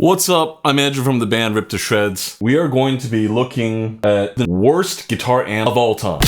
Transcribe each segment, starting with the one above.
What's up? I'm Andrew from the band Ripped to Shreds. We are going to be looking at the worst guitar amp of all time.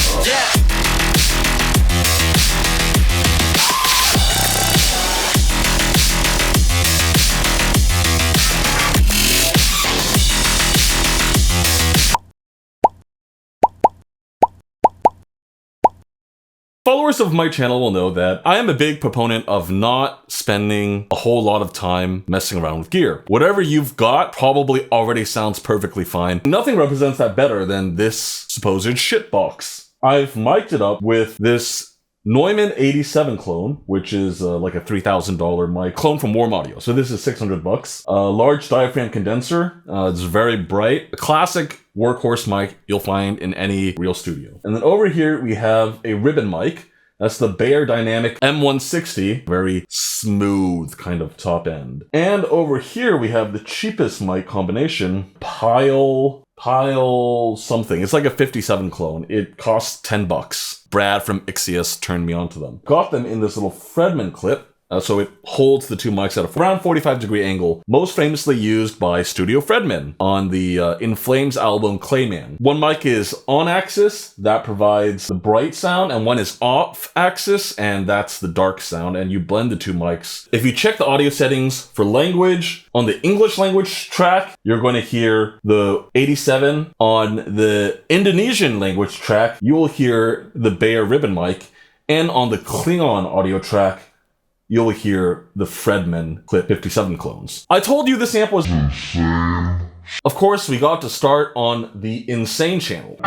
Followers of my channel will know that I am a big proponent of not spending a whole lot of time messing around with gear. Whatever you've got probably already sounds perfectly fine. Nothing represents that better than this supposed shitbox. I've mic'd it up with this Neumann 87 clone, which is like a $3,000 mic clone from Warm Audio. So this is $600. Large diaphragm condenser. It's very bright. A classic workhorse mic you'll find in any real studio. And then over here we have a ribbon mic. That's the Beyer Dynamic M160. Very smooth kind of top end. And over here we have the cheapest mic combination, pyle something. It's like a 57 clone. It costs 10 bucks. Brad from Ixius turned me onto them. Got them in this little Fredman clip. So it holds the two mics at a around 45-degree angle, most famously used by Studio Fredman on the In Flames album Clayman. One mic is on axis, that provides the bright sound, and one is off axis, and that's the dark sound, and you blend the two mics. If you check the audio settings for language, on the English language track, you're going to hear the 87. On the Indonesian language track, you will hear the Beyer ribbon mic, and on the Klingon audio track, you'll hear the Fredman Clip 57 clones. I told you this amp was insane. Of course, we got to start on the Insane channel.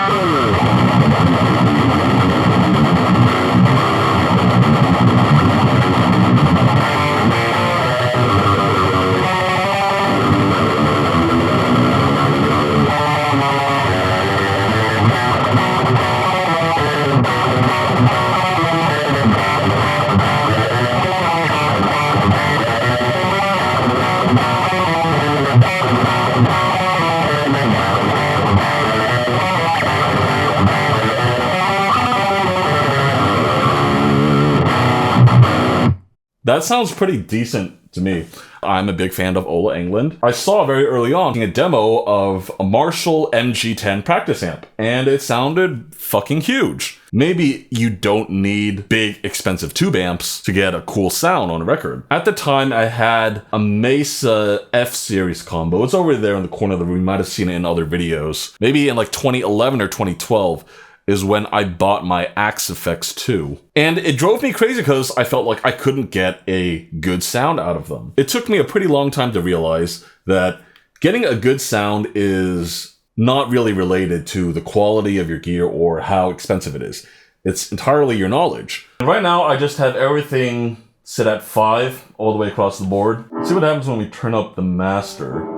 That sounds pretty decent to me. I'm a big fan of Ola England. I saw very early on a demo of a Marshall MG10 practice amp, and it sounded fucking huge. Maybe you don't need big, expensive tube amps to get a cool sound on a record. At the time, I had a Mesa F-Series combo. It's over there in the corner of the room. You might have seen it in other videos. Maybe in like 2011 or 2012. Is when I bought my Axe Effects 2. And it drove me crazy because I felt like I couldn't get a good sound out of them. It took me a pretty long time to realize that getting a good sound is not really related to the quality of your gear or how expensive it is. It's entirely your knowledge. And right now, I just have everything set at 5 all the way across the board. Let's see what happens when we turn up the master.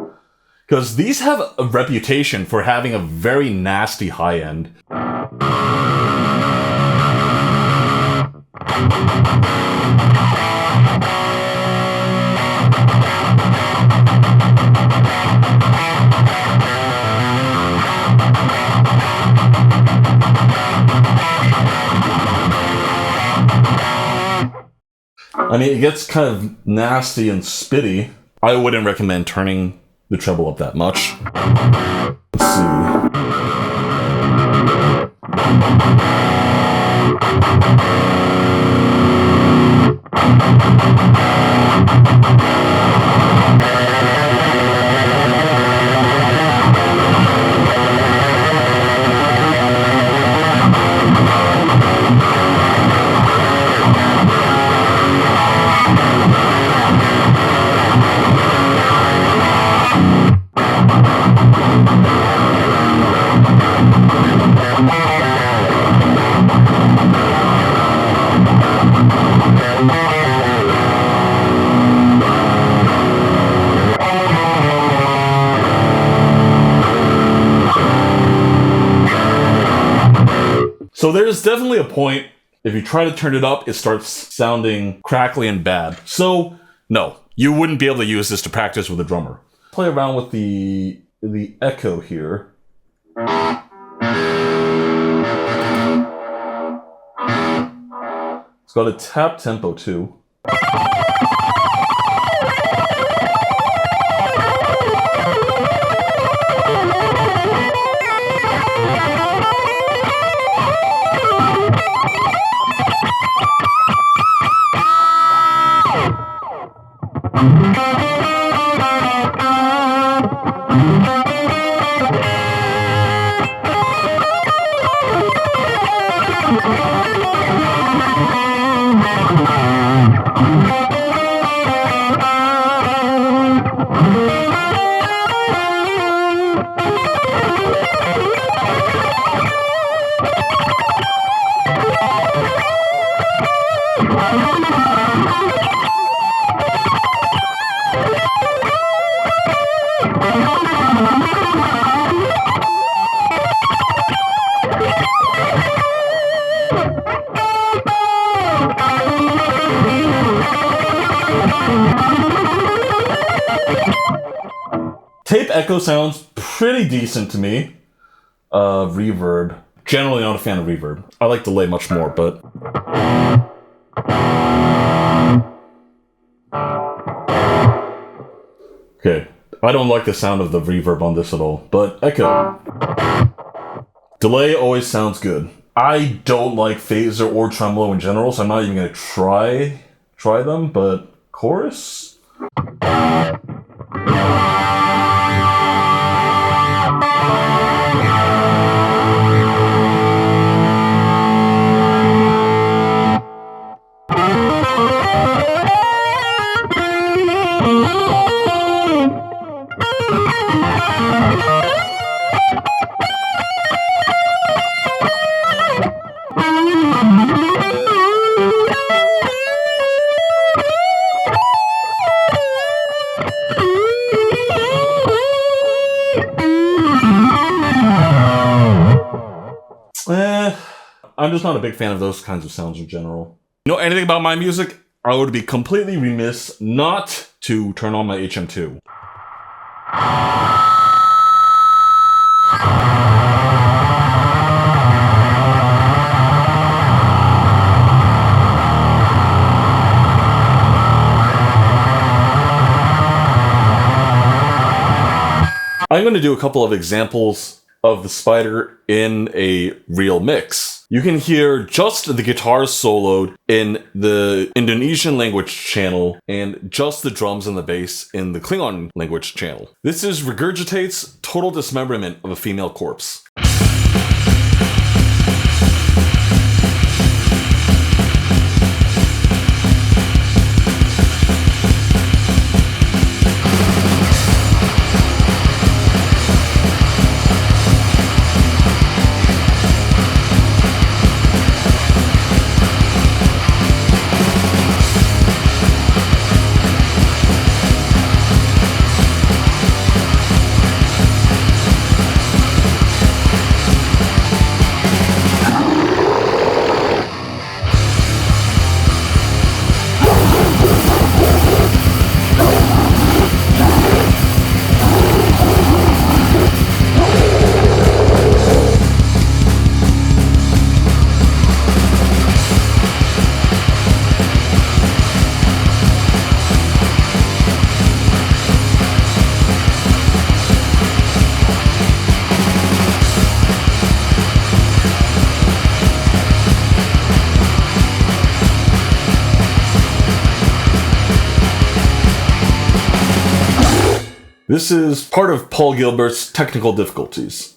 Because these have a reputation for having a very nasty high end. I mean, it gets kind of nasty and spitty. I wouldn't recommend turning the treble up that much. Let's see. So there's definitely a point, if you try to turn it up, it starts sounding crackly and bad. So, no, you wouldn't be able to use this to practice with a drummer. Play around with the echo here. It's got a tap tempo too. Tape echo sounds pretty decent to me. Reverb. Generally not a fan of reverb. I like delay much more, but... Okay, I don't like the sound of the reverb on this at all, but echo. Delay always sounds good. I don't like phaser or tremolo in general, so I'm not even gonna try them, but chorus? I'm just not a big fan of those kinds of sounds in general. You know anything about my music? I would be completely remiss not to turn on my HM2. I'm going to do a couple of examples of the Spider in a real mix. You can hear just the guitar soloed in the Indonesian language channel and just the drums and the bass in the Klingon language channel. This is regurgitates total dismemberment of a female corpse. This is part of Paul Gilbert's technical difficulties.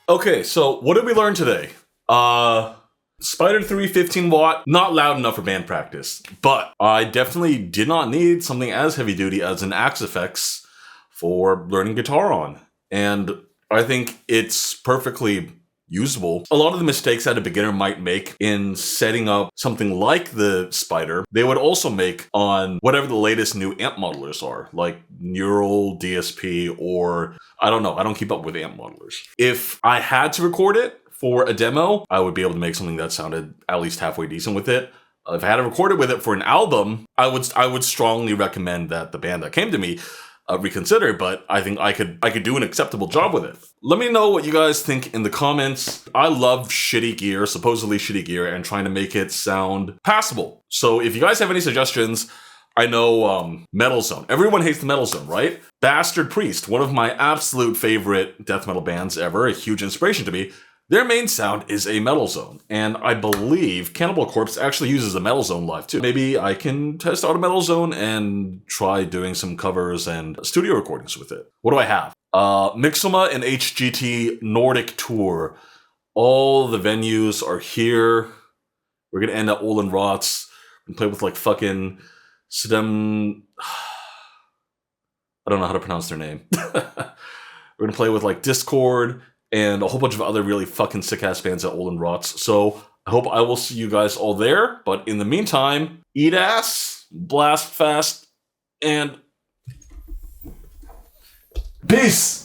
Okay, so what did we learn today? Spider 3 15 watt, not loud enough for band practice, but I definitely did not need something as heavy duty as an Axe Effects for learning guitar on. And I think it's perfectly usable. A lot of the mistakes that a beginner might make in setting up something like the Spider, they would also make on whatever the latest new amp modelers are, like Neural, DSP, or I don't know, I don't keep up with amp modelers. If I had to record it for a demo, I would be able to make something that sounded at least halfway decent with it. If I had to record it with it for an album, I would strongly recommend that the band that came to me reconsider, but I think I could do an acceptable job with it. Let me know what you guys think in the comments. I love shitty gear, supposedly shitty gear, and trying to make it sound passable. So if you guys have any suggestions, I know Metal Zone. Everyone hates the Metal Zone, right? Bastard Priest, one of my absolute favorite death metal bands ever, a huge inspiration to me. Their main sound is a metal zone, and I believe Cannibal Corpse actually uses a metal zone live too. Maybe I can test out a metal zone and try doing some covers and studio recordings with it. What do I have? MYXOMA and HGT Nordic Tour. All the venues are here. We're gonna end at Oland. We're gonna play with like fucking Sedem. I don't know how to pronounce their name. We're gonna play with like Discord and a whole bunch of other really fucking sick-ass bands at Oland. So I hope I will see you guys all there. But in the meantime, eat ass, blast fast, and peace!